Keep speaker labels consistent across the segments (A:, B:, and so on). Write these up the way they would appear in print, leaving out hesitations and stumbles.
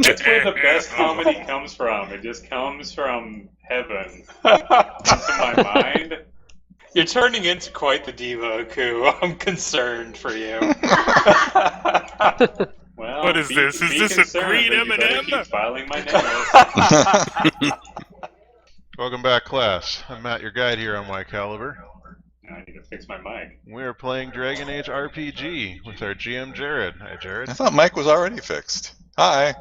A: That's where the best comedy comes from. It just comes from heaven into my mind.
B: You're turning into quite the diva, Ku. I'm concerned for you.
A: Well,
C: What is this? Is this a
A: concerned,
C: green
A: but you better
C: M&M?
A: keep filing my nails.
D: Welcome back, class. I'm Matt, your guide here on Whycalibur.
A: I need to fix my mic.
D: We are playing Dragon Age RPG with our GM Jared. Hi, Jared.
E: I thought Mike was already fixed. Hi.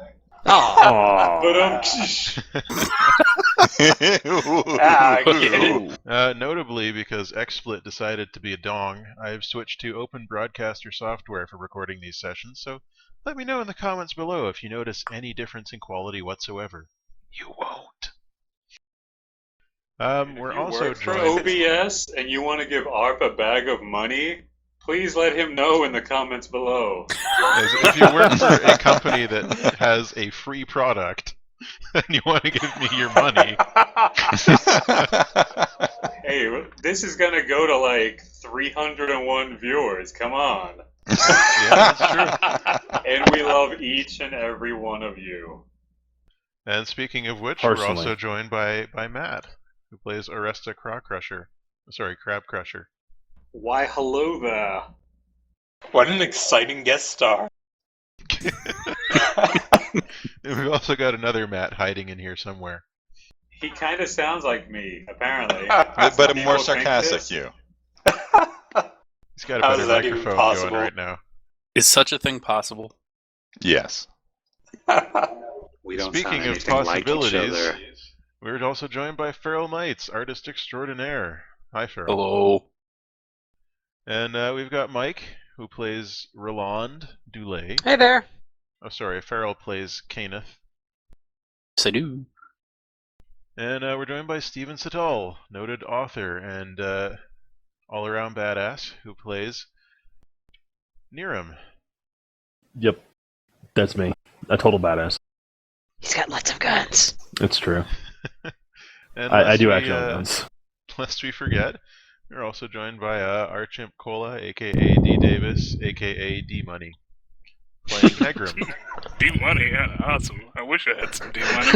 A: But
D: Notably, because XSplit decided to be a dong, I have switched to Open Broadcaster software for recording these sessions, so let me know in the comments below if you notice any difference in quality whatsoever. You won't. We're
A: you
D: also
A: work for
D: joined...
A: OBS and you want to give ARP a bag of money? Please let him know in the comments below.
D: If you work for a company that has a free product and you want to give me your money...
A: Hey, this is gonna go to like 301 viewers. Come on.
D: Yeah, that's true.
A: And we love each and every one of you.
D: And speaking of which,
F: Personally.
D: we're also joined by Matt, who plays Aresta Crab Crusher.
A: Why, hello there.
B: What an exciting guest star.
D: And we've also got another Matt hiding in here somewhere.
A: He kind of sounds like me, apparently.
E: But a more
A: People think
E: sarcastic
A: this?
E: you.
D: He's got a
B: How
D: better
B: is that even
D: microphone
B: possible?
D: going right now.
G: Is such a thing possible?
E: Yes.
A: We don't
D: Speaking
A: sound
D: of
A: anything like each
D: possibilities,
A: other.
D: we're also joined by Feral Knights, artist extraordinaire. Hi, Feral.
G: Hello.
D: And we've got Mike, who plays Roland Dulé.
H: Hey there.
D: Oh, sorry, Feral plays Kenneth.
G: Yes, I do.
D: And we're joined by Steven Sital, noted author and all-around badass, who plays Niram.
F: Yep, that's me. A total badass.
H: He's got lots of guns.
F: It's true.
D: And
F: I do actually have guns.
D: Lest we forget, we're also joined by Archimp Cola, aka D Davis, aka D Money, playing Hegram.
C: D-Money, yeah, awesome. I wish I had some D-Money.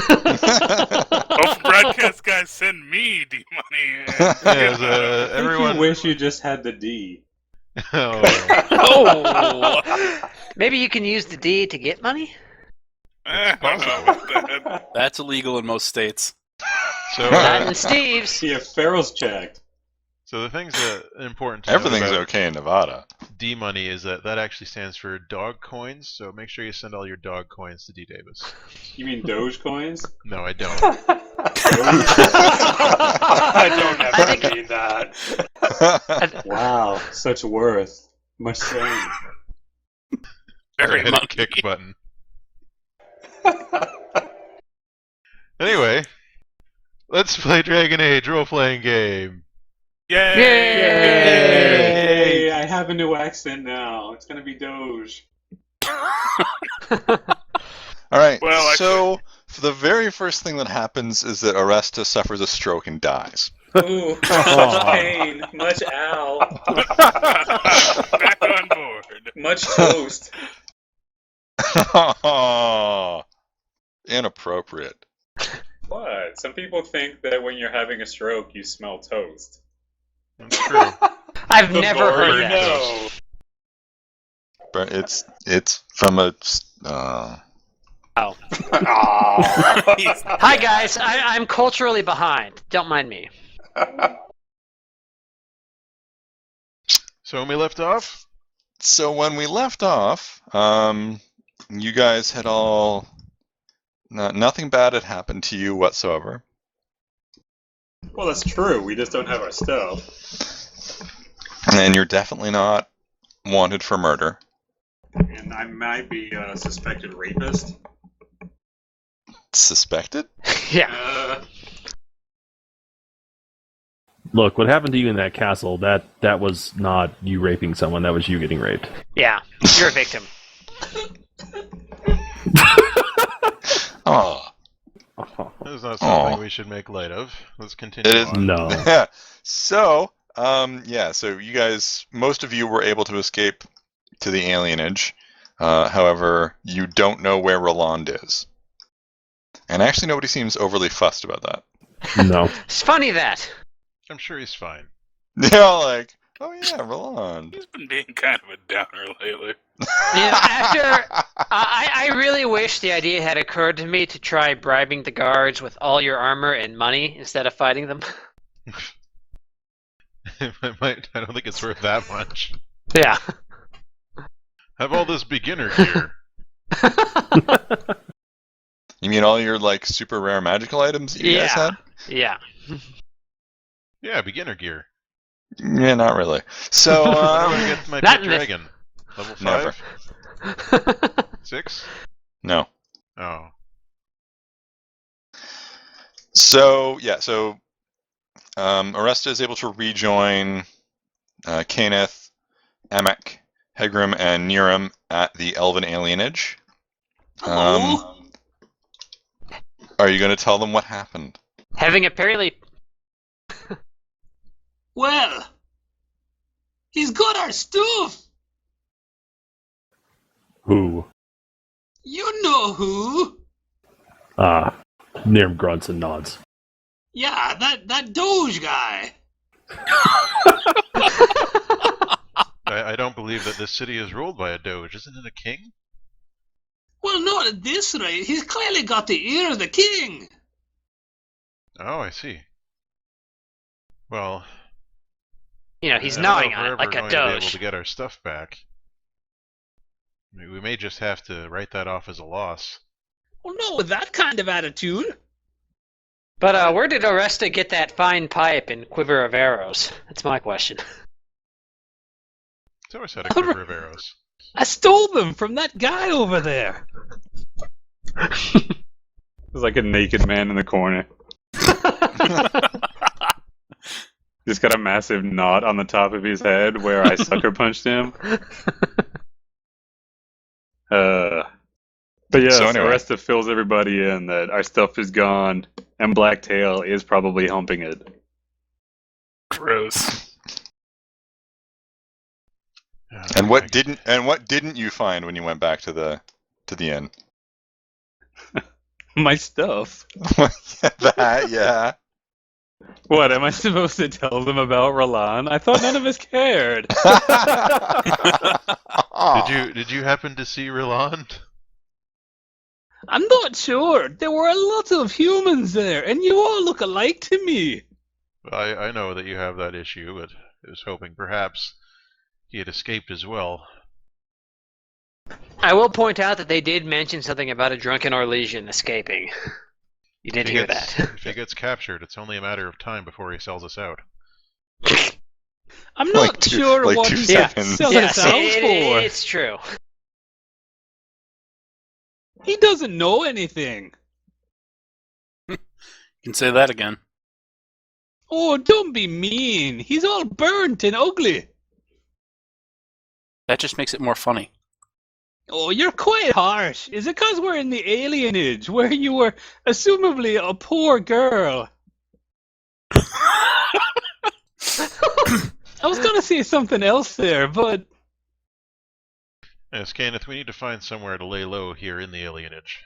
C: Hope broadcast guys send me D-Money.
D: Yes, everyone.
A: You wish you just had the D.
D: Oh.
G: Oh!
H: Maybe you can use the D to get money?
C: I don't know about that.
G: That's illegal in most states.
D: So,
H: Not in Steve's.
A: See if Farrell's checked.
D: so the things that are important to know
E: Everything's
D: about
E: okay in Nevada.
D: D Money is that actually stands for dog coins. So make sure you send all your dog coins to D Davis.
A: You mean Doge coins?
D: No, I don't.
B: I don't
H: I
B: ever
H: think-
B: mean that.
A: Wow, such worth. Much shame.
C: Very
D: Hit a
C: monkey.
D: kick button. Anyway, let's play Dragon Age role-playing game.
C: Yay!
A: Yay! I have a new accent now. It's gonna be Doge.
E: Alright,
C: Well,
E: so for the very first thing that happens is that Aresta suffers a stroke and dies.
A: Ooh, much pain, much ow,
C: Back on board.
A: much toast.
E: Inappropriate.
A: What? Some people think that when you're having a stroke, you smell toast.
D: That's true.
H: I've
A: The
H: never
A: more
H: heard
A: you
H: that.
A: know.
E: But it's from a...
H: Oh.
B: Aw.
H: Hi guys, I'm culturally behind. Don't mind me.
D: So when we left off,
E: So when we left off, you guys had all... nothing bad had happened to you whatsoever.
A: Well, that's true. We just don't have our stuff.
E: And you're definitely not wanted for murder.
A: And I might be a suspected rapist.
E: Suspected?
H: Yeah.
F: Look, what happened to you in that castle, that was not you raping someone, that was you getting raped.
H: Yeah. You're a victim.
E: Oh.
D: this is not something we should make light of. Let's continue
E: It is-
D: on.
F: No.
E: So, so you guys, most of you were able to escape to the alienage. However, you don't know where Roland is. And actually, nobody seems overly fussed about that.
F: No.
H: It's funny that.
D: I'm sure he's fine.
E: They're all like, oh yeah, Roland.
C: He's been being kind of a downer lately.
H: I really wish the idea had occurred to me to try bribing the guards with all your armor and money instead of fighting them.
D: I don't think it's worth that much.
H: Yeah.
D: Have all this beginner gear.
E: You mean all your like super rare magical items that you guys had?
H: Yeah.
D: Yeah, beginner gear.
E: Yeah, not really. So,
D: When do I get my
H: Not
D: pet
H: in this-
D: dragon? Level 5?
E: Never.
D: 6?
E: no.
D: Oh.
E: So Aresta is able to rejoin Kaneth, Amek, Hegrim, and Niram at the Elven alienage. Are you going to tell them what happened?
H: Having apparently.
I: Well, he's got our stuff.
F: Who?
I: You know who.
F: Niram grunts and nods.
I: Yeah, that Doge guy.
D: I don't believe that this city is ruled by a doge. Isn't it a king?
I: Well, not at this rate. He's clearly got the ear of the king.
D: Oh, I see. Well,
H: He's
D: I don't know
H: gnawing
D: if
H: on
D: we're
H: it like
D: ever
H: a
D: going to be able
H: doge.
D: to get our stuff back. We may just have to write that off as a loss.
I: Well, not with that kind of attitude.
H: But where did Oresta get that fine pipe and quiver of arrows? That's my question.
D: It's always had a quiver of arrows.
I: I stole them from that guy over there.
A: There's like a naked man in the corner. He's got a massive knot on the top of his head where I sucker punched him. But yeah,
E: So anyway.
A: Aresta fills everybody in that our stuff is gone, and Blacktail is probably humping it.
C: Gross.
E: And what didn't you find when you went back to the inn?
A: My stuff.
E: That, yeah.
A: What, am I supposed to tell them about Roland? I thought none of us cared.
D: Did you happen to see Roland?
I: I'm not sure. There were a lot of humans there, and you all look alike to me.
D: I know that you have that issue, but I was hoping perhaps he had escaped as well.
H: I will point out that they did mention something about a drunken Orlesian escaping. You did hear that.
D: If he gets captured, it's only a matter of time before he sells us out.
I: I'm not
E: Like two-
I: sure
E: like
I: what
E: 2
I: he's
E: seconds.
I: selling
H: Yes,
I: us out for.
H: it's true.
I: He doesn't know anything.
G: You can say that again.
I: Oh, don't be mean. He's all burnt and ugly.
G: That just makes it more funny.
I: Oh, you're quite harsh. Is it because we're in the alienage, where you were assumably a poor girl? I was gonna say something else there, but
D: Yes, Kenneth, we need to find somewhere to lay low here in the alienage.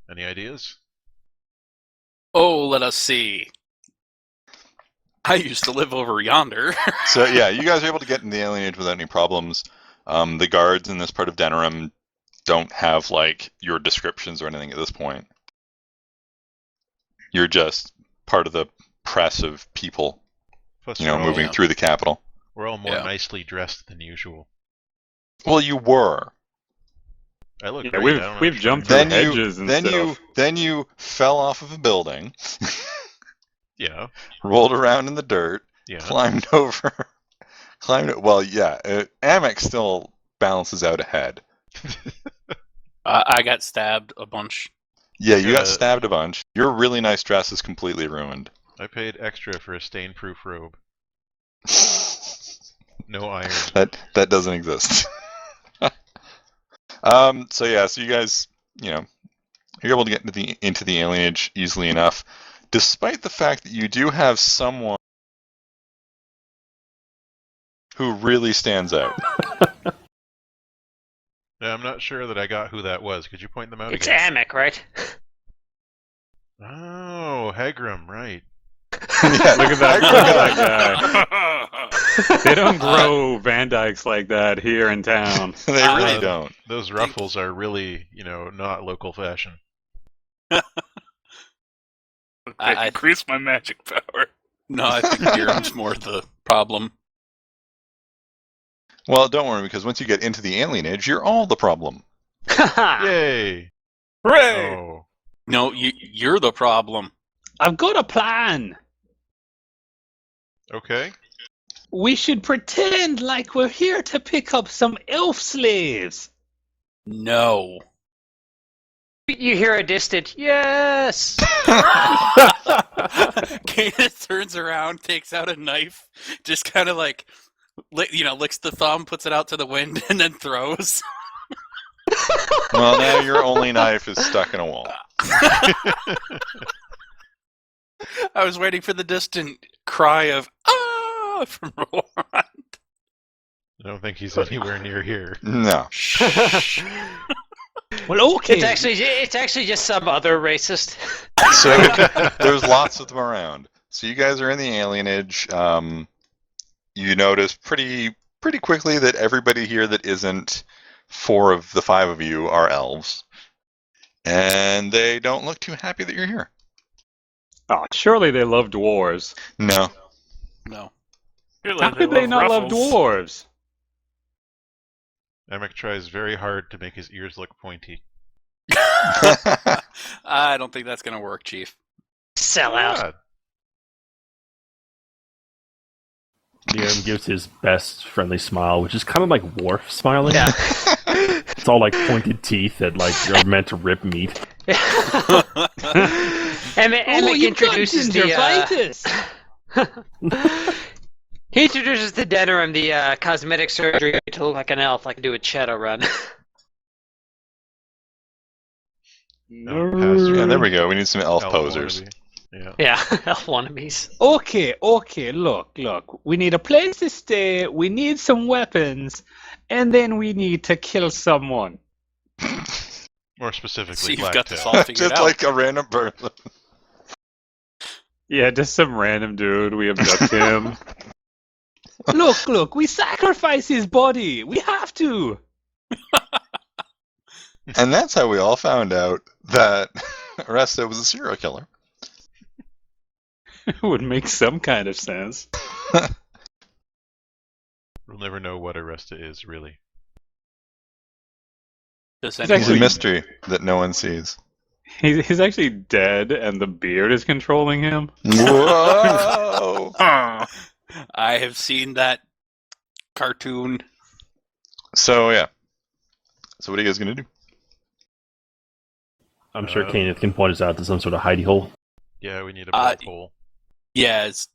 D: Any ideas?
G: Oh, let us see. I used to live over yonder.
E: So yeah, you guys are able to get in the alienage without any problems. The guards in this part of Denerim don't have like your descriptions or anything at this point. You're just part of the press of people,
D: Plus,
E: moving through the capital.
D: we're all more
G: Yeah.
D: nicely dressed than usual.
E: Well, you were.
D: I look
A: Yeah,
D: great.
A: we've-
D: I don't know
A: we've
D: if you
A: jumped
D: remember.
A: through hedges and stuff.
E: Then you fell off of a building,
D: Yeah,
E: rolled around in the dirt,
D: yeah.
E: climbed over, Well, yeah, Amek still balances out ahead.
G: I got stabbed a bunch.
E: Yeah, you got
D: Uh,
E: stabbed a bunch. Your really nice dress is completely ruined.
D: I paid extra for a stain-proof robe. No iron.
E: That doesn't exist. So yeah, so you guys, you're able to get into the alienage easily enough, despite the fact that you do have someone who really stands out.
D: Yeah, I'm not sure that I got who that was. Could you point them out
H: It's
D: again?
H: Amek, right?
D: Oh, Hegram, right.
E: Yeah,
J: Look at that guy. They don't grow Van Dykes like that here in town.
E: They really don't.
D: Those ruffles are really, not local fashion.
C: I increase my magic power.
G: No, I think Dirham's more the problem.
E: Well, don't worry, because once you get into the alienage, you're all the problem.
D: Yay!
B: Hooray!
D: Oh.
G: No, you're the problem.
I: I've got a plan.
D: Okay.
I: We should pretend like we're here to pick up some elf slaves.
G: No.
H: You hear a distant yes.
G: Canis turns around, takes out a knife, just kind of like, licks the thumb, puts it out to the wind, and then throws.
E: Well, now your only knife is stuck in a wall.
G: I was waiting for the distant cry of "ah" from Roland.
D: I don't think he's anywhere near here.
E: No.
I: Well, okay.
H: It's actually just some other racist.
E: So there's lots of them around. So you guys are in the alienage. You notice pretty quickly that everybody here that isn't 4 of the 5 of you are elves, and they don't look too happy that you're here.
J: Oh, surely they love dwarves.
E: No.
G: No.
J: How could they not love dwarves?
D: Emic tries very hard to make his ears look pointy.
G: I don't think that's going to work, Chief.
H: Sell out.
D: God.
F: Liam gives his best friendly smile, which is kind of like Worf smiling.
H: Yeah.
F: It's all like pointed teeth that like are meant to rip meat.
H: Emic introduces he introduces to Denerim the cosmetic surgery to look like an elf, like do a shadow run.
E: Yeah, there we go. We need some elf posers.
D: Yeah.
H: Yeah, elf wannabes.
I: Okay, look. We need a place to stay, we need some weapons, and then we need to kill someone.
D: More specifically,
G: So you've
D: Black
G: got this
D: Tail.
G: all figured
E: Just
G: out.
E: like a random person.
J: Yeah, just some random dude. We abduct him.
I: Look, we sacrifice his body. We have to.
E: And that's how we all found out that Aresta was a serial killer.
J: It would make some kind of sense.
D: We'll never know what Aresta is, really.
G: Does
J: He's
E: He's
G: anyone-
E: a mystery that no one sees.
J: He's actually dead, and the beard is controlling him.
E: Whoa!
C: Huh.
G: I have seen that cartoon.
E: So, yeah. So what are you guys going to do?
F: I'm sure Kenneth can point us out to some sort of hidey hole.
D: Yeah, we need a black hole.
G: Yeah, it's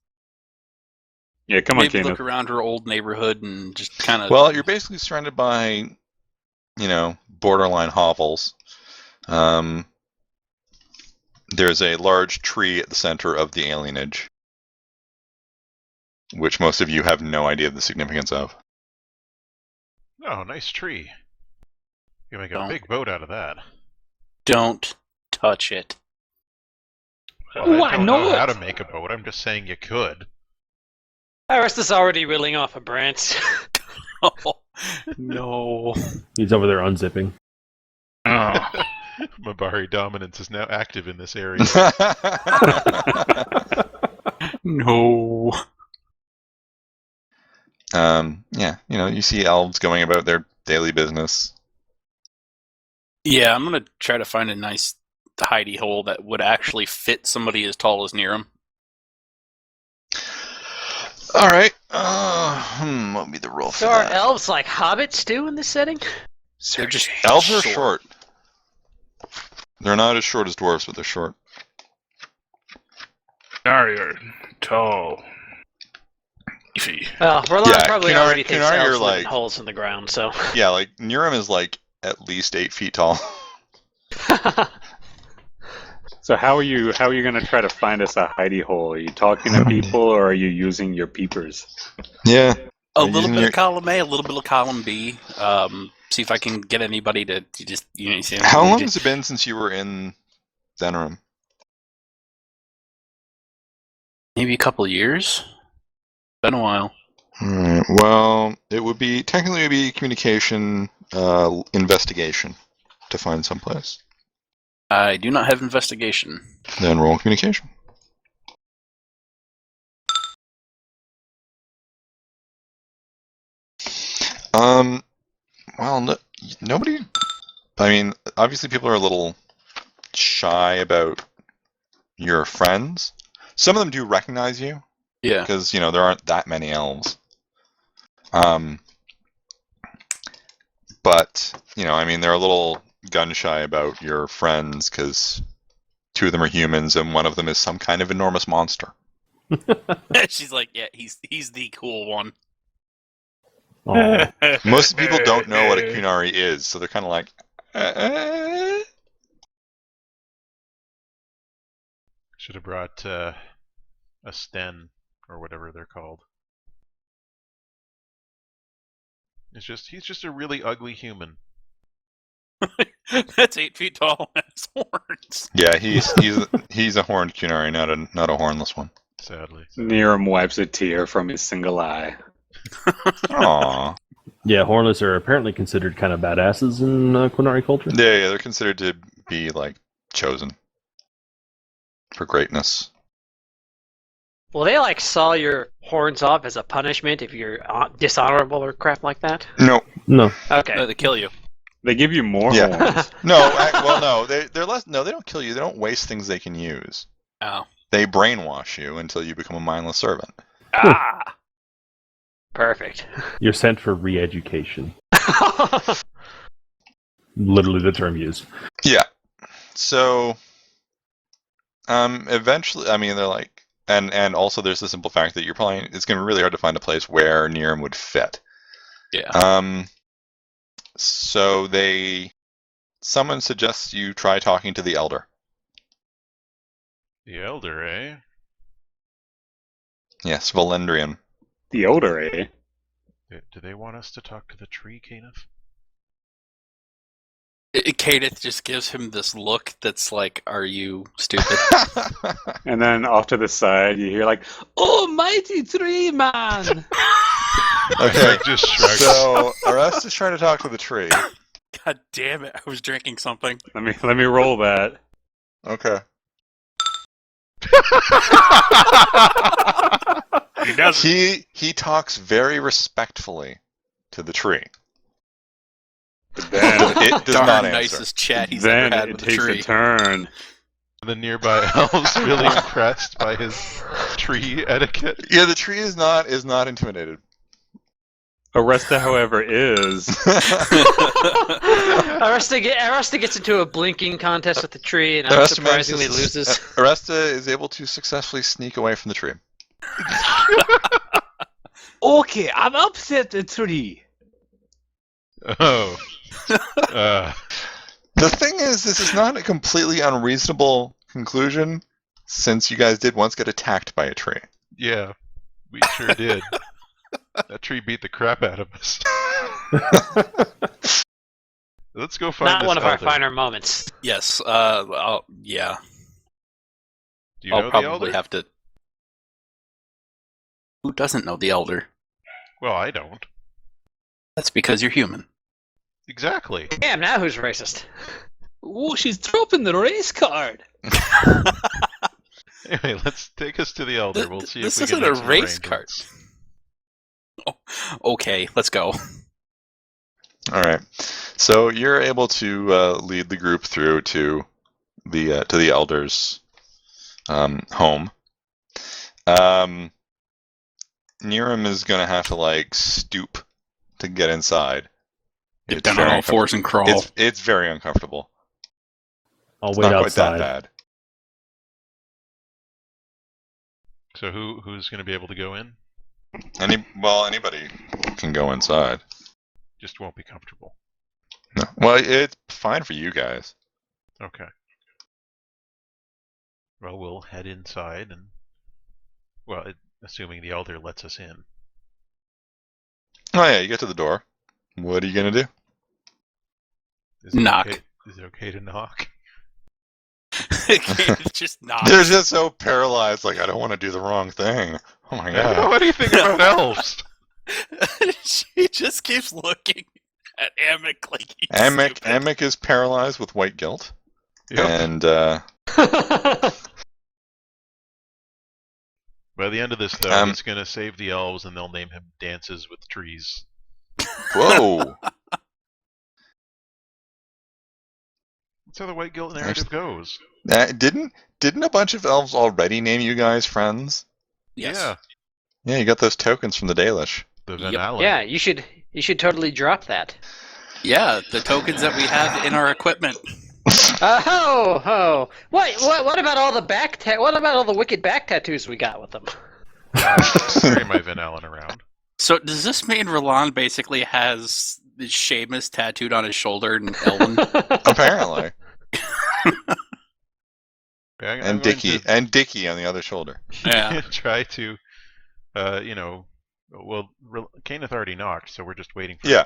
J: Yeah, come on,
G: maybe
J: Kenneth.
G: look around her old neighborhood and just kind of.
E: Well, you're basically surrounded by, borderline hovels. There's a large tree at the center of the alienage, which most of you have no idea the significance of.
D: Oh, nice tree. You can make a
G: Don't.
D: big boat out of that.
G: Don't touch it.
D: Well,
I: Why
D: I don't know
I: not?
D: how to make a boat. I'm just saying you could.
H: Arista's already reeling off a branch.
G: Oh, no.
F: He's over there unzipping.
C: Oh.
D: Mabari dominance is now active in this area.
G: No.
E: Yeah, you see elves going about their daily business.
G: Yeah, I'm going to try to find a nice hidey hole that would actually fit somebody as tall as Niram.
E: All right. What would be the roll for
H: So are
E: that?
H: elves like hobbits too in this setting?
G: They're just
E: Elves are short. They're not as short as dwarves, but they're short.
C: Dario, tall. Beefy.
H: Well, Roland
E: Yeah,
H: probably
E: Kunar-
H: already thinks
E: Kunar, you're
H: elves live in
E: like-
H: holes in the ground, so.
E: Yeah, like Niram is like at least 8 feet tall.
J: So how are you going to try to find us a hidey hole? Are you talking to people, or are you using your peepers?
E: Yeah.
G: A
E: Are you
G: little
E: using
G: bit
E: your-
G: of column A, a little bit of column B. See if I can get anybody to just, see
E: How long
G: just-
E: has it been since you were in Denerim?
G: Maybe a couple of years. Been a while.
E: Alright, well, it would be technically communication investigation to find someplace.
G: I do not have investigation.
E: Then roll communication. Well, nobody. I mean, obviously, people are a little shy about your friends. Some of them do recognize you.
G: Yeah.
E: Because, there aren't that many elves. But, I mean, they're a little gun shy about your friends because 2 of them are humans and 1 of them is some kind of enormous monster.
G: She's like, yeah, he's the cool one.
E: Most people don't know what a Kunari is, so they're kind of like,
D: Should have brought a Sten, or whatever they're called. He's just a really ugly human.
G: That's 8 feet tall and has horns.
E: Yeah, he's a horned Kunari, not a hornless one.
D: Sadly.
J: Niram wipes a tear from his single eye.
E: Aww.
F: Yeah, hornless are apparently considered kind of badasses in Qunari culture.
E: Yeah, they're considered to be, chosen for greatness.
H: Will they, saw your horns off as a punishment if you're dishonorable or crap like that?
E: No.
H: Okay.
G: They kill you.
J: They give you more horns.
E: No, they're less. No, they don't kill you. They don't waste things they can use.
G: Oh.
E: They brainwash you until you become a mindless servant.
H: Ah. Perfect.
F: You're sent for re-education. Literally the term used.
E: Yeah. So, eventually, I mean, they're like, and also there's the simple fact that it's going to be really hard to find a place where Niram would fit.
G: Yeah.
E: So someone suggests you try talking to the elder.
D: The elder, eh?
E: Yes, Valendrian.
J: The older, eh?
D: Do they want us to talk to the tree, Caneth?
G: Kadith just gives him this look that's like, are you stupid?
J: And then off to the side, you hear "Oh, mighty tree man!"
E: Okay,
D: just shrugs.
E: So Orestes trying to talk to the tree.
G: God damn it! I was drinking something.
J: Let me roll that.
E: Okay. He talks very respectfully to the tree.
J: But then
E: it does
G: Darn
E: not answer.
G: nicest chat he's
J: then
G: ever had
J: it
G: with a
J: takes
G: tree.
J: a turn.
D: The nearby elves really impressed by his tree etiquette.
E: Yeah, the tree is not intimidated.
J: Aresta, however, is.
H: Aresta gets into a blinking contest with the tree and unsurprisingly loses.
E: Aresta is able to successfully sneak away from the tree.
I: Okay, I'm upset the tree.
D: Oh.
E: The thing is, this is not a completely unreasonable conclusion, since you guys did once get attacked by a tree.
D: Yeah, we sure did. That tree beat the crap out of us. Let's go find
H: Not
D: this
H: one of our
D: elder.
H: finer moments.
G: Yes. Yeah.
D: Do you know
G: I'll
D: the
G: probably
D: elder?
G: have to. Who doesn't know the elder?
D: Well, I don't.
G: That's because you're human.
D: Exactly.
H: Damn, now who's racist?
I: Oh, she's dropping the race card.
D: Anyway, let's take us to the elder. We'll see
G: This
D: if we
G: isn't
D: can
G: a
D: make some
G: race card.
D: arrangements.
G: Okay, let's go.
E: All right. So you're able to lead the group through to the elder's home. Niram is gonna have to stoop to get inside.
G: Get down on all fours and crawl.
E: It's very uncomfortable.
F: I'll
E: It's
F: wait
E: not
F: outside.
E: quite that bad.
D: So who's going to be able to go in?
E: Anybody can go inside.
D: Just won't be comfortable.
E: No. Well, it's fine for you guys.
D: Okay. Well, we'll head inside and... Well, assuming the elder lets us in.
E: Oh yeah, you get to the door. What are you gonna do?
D: Is it
G: Knock.
D: Okay, is it okay to knock?
G: It's just not.
E: They're just so paralyzed, like, I don't want to do the wrong thing. Oh my
D: I don't know
E: god.
D: anything about elves.
G: She just keeps looking at Amic like he's
E: Amic,
G: stupid.
E: Amic is paralyzed with white guilt.
D: Yep.
E: And,
D: By the end of this, though, he's going to save the elves, and they'll name him Dances with Trees.
E: whoa.
D: That's how the white guilt narrative goes.
E: Didn't a bunch of elves already name you guys friends?
G: Yes.
D: Yeah,
E: Yeah, you got those tokens from the Dalish.
D: the
G: Yep.
D: Van Allen.
H: Yeah, you should totally drop that.
G: Yeah, the tokens that we have in our equipment.
H: What about all the what about all the wicked back tattoos we got with them?
D: Carry my Van Allen around.
G: So does this mean Roland basically has Seamus tattooed on his shoulder and Elven?
E: Apparently.
D: Yeah, I'm
E: And
D: going
E: Dickie.
D: to
E: And Dickie on the other shoulder.
G: Yeah.
D: try to, well, Kenneth already knocked, so we're just waiting for
E: Yeah.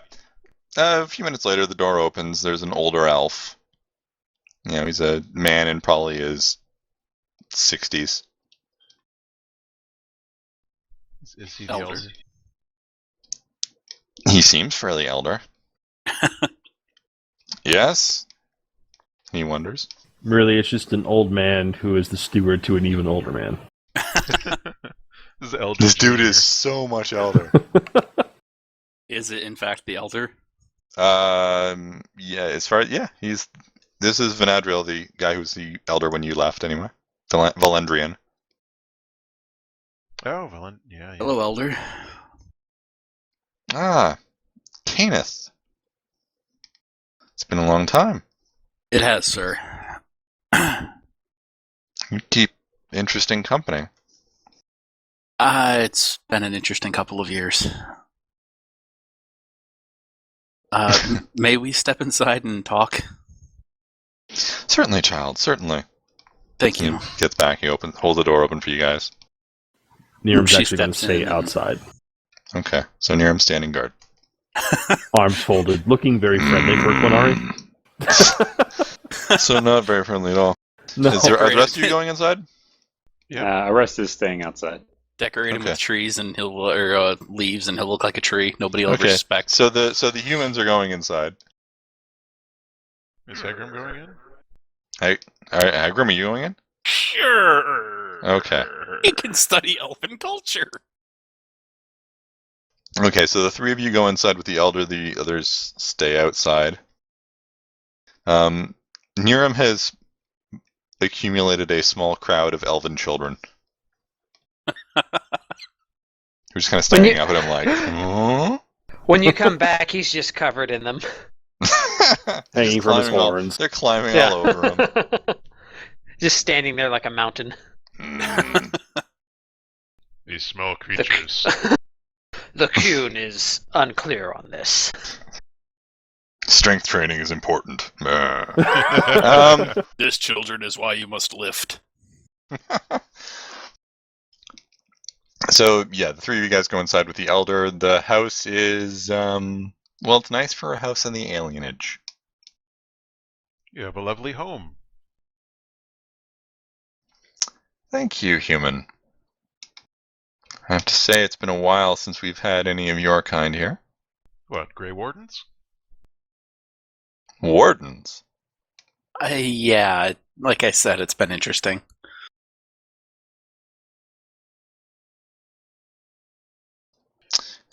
E: A few minutes later, the door opens. There's an older elf. You know, he's a man in probably his 60s.
D: Is he the
G: Elder.
D: elder?
E: He seems fairly elder. Yes? He wonders.
F: Really, it's just an old man who is the steward to an even older man.
D: This is Elder
E: This dude
D: Jr.
E: is so much elder.
G: Is it in fact the Elder?
E: Yeah, as far this is Venadriel, the guy who's the elder when you left anyway. Valendrian.
D: Oh, Valen. Yeah.
G: Hello, Elder.
E: Ah, Kenneth. It's been a long time.
G: It has, sir.
E: You keep interesting company.
G: It's been an interesting couple of years. May we step inside and talk?
E: Certainly, child. Certainly.
G: Thank you.
E: He gets back. He holds the door open for you guys.
F: Niram's
G: She
F: actually going to
G: steps in
F: stay
G: and-
F: outside,
E: Okay. So near him, standing guard.
F: arms folded, looking very friendly for Quinari.
E: So not very friendly at all.
F: No,
E: Are the rest of you going inside?
J: Arrest is staying outside.
G: Decorate him
E: Okay.
G: with trees and or leaves, and he'll look like a tree. Nobody will
E: Okay.
G: respect.
E: So the humans are going inside.
D: Is Hegram going in?
E: Agrim, are you going in?
C: Sure.
E: Okay.
G: He can study elven culture.
E: Okay, so the three of you go inside with the elder, the others stay outside. Niram has accumulated a small crowd of elven children. Who's just kind of staring up at him like, huh?
H: When you come back, he's just covered in them.
F: Hanging
E: Just
F: from his
E: climbing all-
F: horns.
E: They're climbing all over him.
H: Just standing there like a mountain.
E: Mm.
D: These small creatures.
H: The Kuhn is unclear on this.
E: Strength training is important.
G: This, children, is why you must lift.
E: So yeah, the three of you guys go inside with the elder. The house is well, it's nice for a house in the alienage.
D: You have a lovely home.
E: Thank you, human. I have to say it's been a while since we've had any of your kind here.
D: What, Grey Wardens?
E: Wardens.
G: Yeah, like I said, it's been interesting.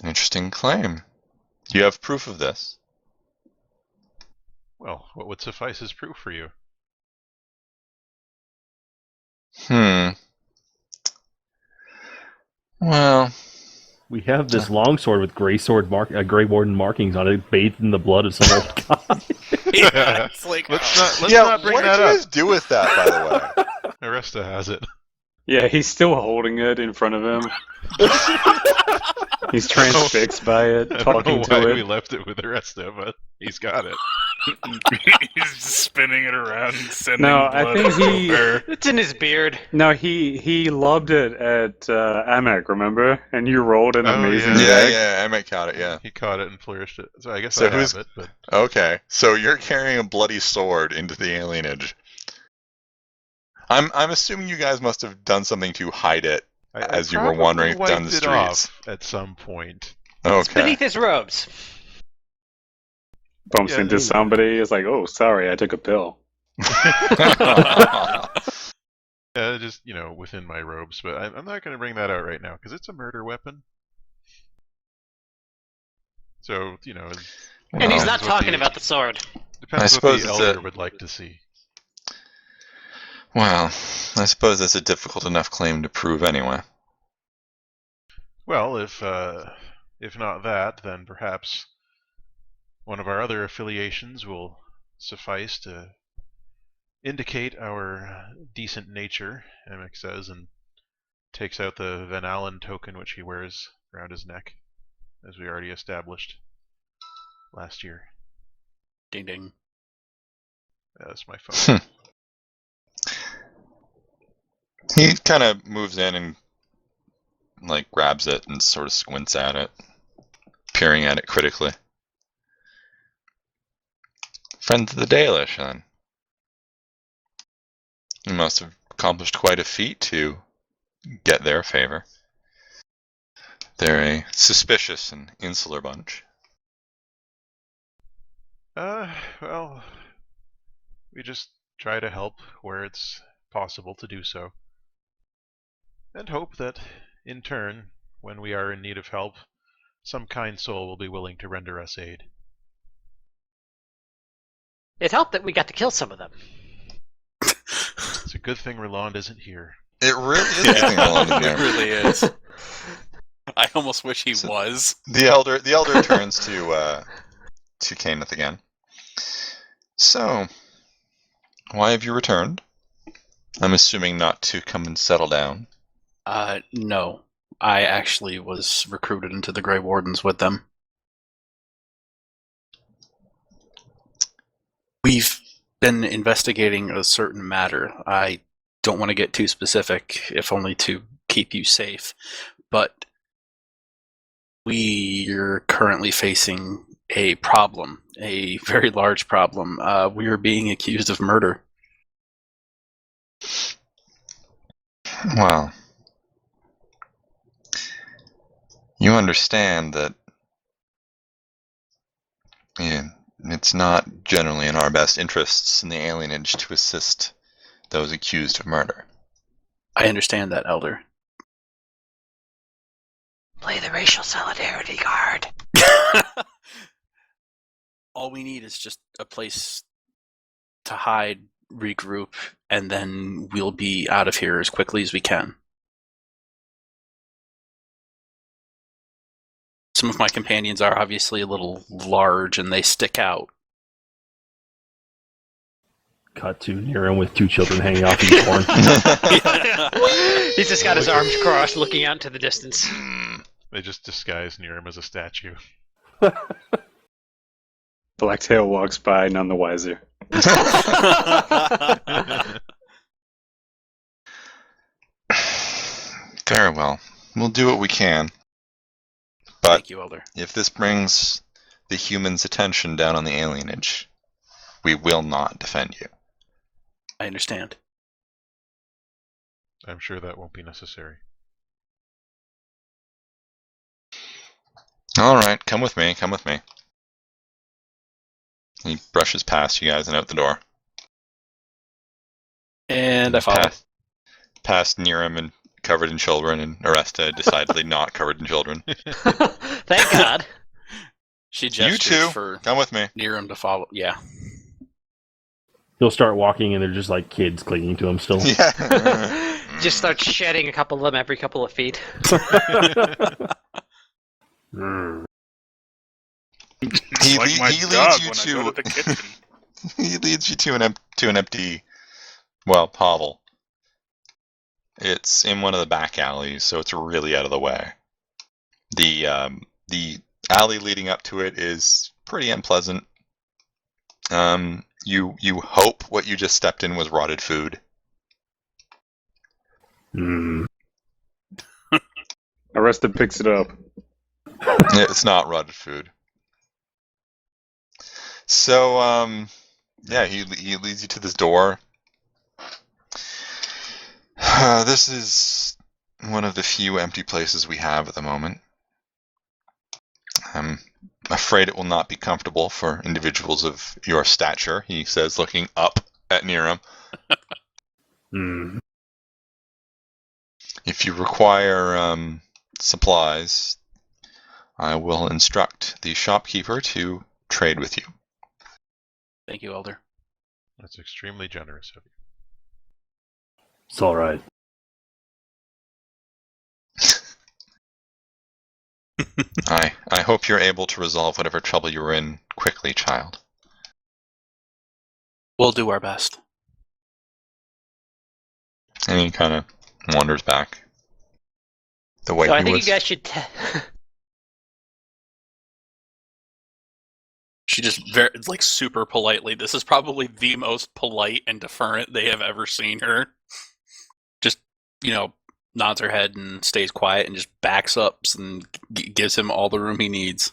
E: An interesting claim. Do you have proof of this?
D: Well, what would suffice as proof for you?
E: Well,
F: We have this longsword with Grey Warden markings on it, bathed in the blood of some old guy.
G: Yeah, it's like,
D: Let's
E: yeah,
D: not bring
E: what
D: that
E: did you
D: up.
E: guys do with that, by the way?
D: Aresta has it.
J: Yeah, he's still holding it in front of him. He's transfixed by it,
D: I don't
J: talking
D: know
J: to
D: why
J: it.
D: we left it with Aresta, but he's got it.
C: He's just spinning it around, sending
J: No, I
C: blood
J: think he-
C: everywhere.
H: It's in his beard.
J: No, he lobbed it at Amek, remember? And you rolled an
D: Oh,
J: amazing
D: yeah.
E: Yeah,
J: deck.
E: yeah, I might count it, yeah.
D: He caught it and flourished it. So I guess
E: So
D: I
E: who's-
D: have it, but
E: Okay, so you're carrying a bloody sword into the alienage. I'm assuming you guys must have done something to hide it
D: I
E: as you were
D: probably
E: wandering
D: wiped
E: down the
D: it
E: streets.
D: off at some point.
H: It's
E: Okay.
H: beneath his robes.
J: Bumps
D: Yeah,
J: into somebody. It's like, oh, sorry, I took a pill.
D: Yeah, just, within my robes, but I'm not going to bring that out right now, because it's a murder weapon. So,
H: And he's
E: Well,
H: not talking about the sword.
D: depends
E: I
D: what
E: suppose
D: the
E: it's
D: elder
E: a-
D: would like to see.
E: Well, I suppose that's a difficult enough claim to prove anyway.
D: Well, if not that, then perhaps one of our other affiliations will suffice to indicate our decent nature, Emic says, and takes out the Van Allen token which he wears around his neck, as we already established last year.
G: Ding ding.
D: That's my phone.
E: He kind of moves in and grabs it and sort of squints at it, peering at it critically. Friends of the Dalish, then. You must have accomplished quite a feat to get their favor. They're a suspicious and insular bunch.
D: Well, we just try to help where it's possible to do so. And hope that, in turn, when we are in need of help, some kind soul will be willing to render us aid.
H: It helped that we got to kill some of them.
D: It's a good thing Roland isn't here.
E: It really is a thing along in
G: It
E: there.
G: really is. I almost wish he
E: So-
G: was.
E: The elder turns to Kenneth again. So, why have you returned? I'm assuming not to come and settle down.
G: No. I actually was recruited into the Grey Wardens with them. We've been investigating a certain matter. I don't want to get too specific, if only to keep you safe, but we're currently facing a problem, a very large problem. We are being accused of murder.
E: Well, you understand that it's not generally in our best interests in the alienage to assist those accused of murder.
G: I understand that, Elder.
H: Play the racial solidarity card.
G: All we need is just a place to hide, regroup, and then we'll be out of here as quickly as we can. Some of my companions are obviously a little large and they stick out.
F: Cut to Niram with 2 children hanging off his horn.
H: He's just got his arms crossed, looking out into the distance.
D: They just disguise Niram as a statue.
J: Blacktail walks by, none the wiser.
E: Very well. We'll do what we can. But
G: Thank you, Elder.
E: if this brings the humans' attention down on the alienage, we will not defend you.
G: I understand.
D: I'm sure that won't be necessary.
E: Alright, come with me, come with me. He brushes past you guys and out the door.
G: And I follow.
E: Past Niram and covered in children, and Aresta decidedly not covered in children.
H: Thank God.
G: She
E: You
G: gestures
E: too.
G: for
E: Come with me.
G: Niram to follow. Yeah.
F: He'll start walking, and they're just like kids clinging to him still.
E: Yeah.
H: Just start shedding a couple of them every couple of feet.
C: It's like my
E: he
C: dog
E: leads you
C: when I go to the kitchen.
E: He leads you to an empty, hovel. It's in one of the back alleys, so it's really out of the way. The alley leading up to it is pretty unpleasant. You hope what you just stepped in was rotted food.
J: Arrested picks it up.
E: It's not rotted food. So, he leads you to this door. This is one of the few empty places we have at the moment. I'm afraid it will not be comfortable for individuals of your stature, he says, looking up at Niram. If you require supplies, I will instruct the shopkeeper to trade with you.
G: Thank you, Elder.
D: That's extremely generous of you.
F: It's all right.
E: I hope you're able to resolve whatever trouble you were in quickly, child.
G: We'll do our best.
E: And he kind of wanders back. The way
H: So
E: he
H: I think
E: was.
H: you guys should.
G: She just very, like, super politely. This is probably the most polite and deferent they have ever seen her. Just, nods her head and stays quiet and just backs up and gives him all the room he needs.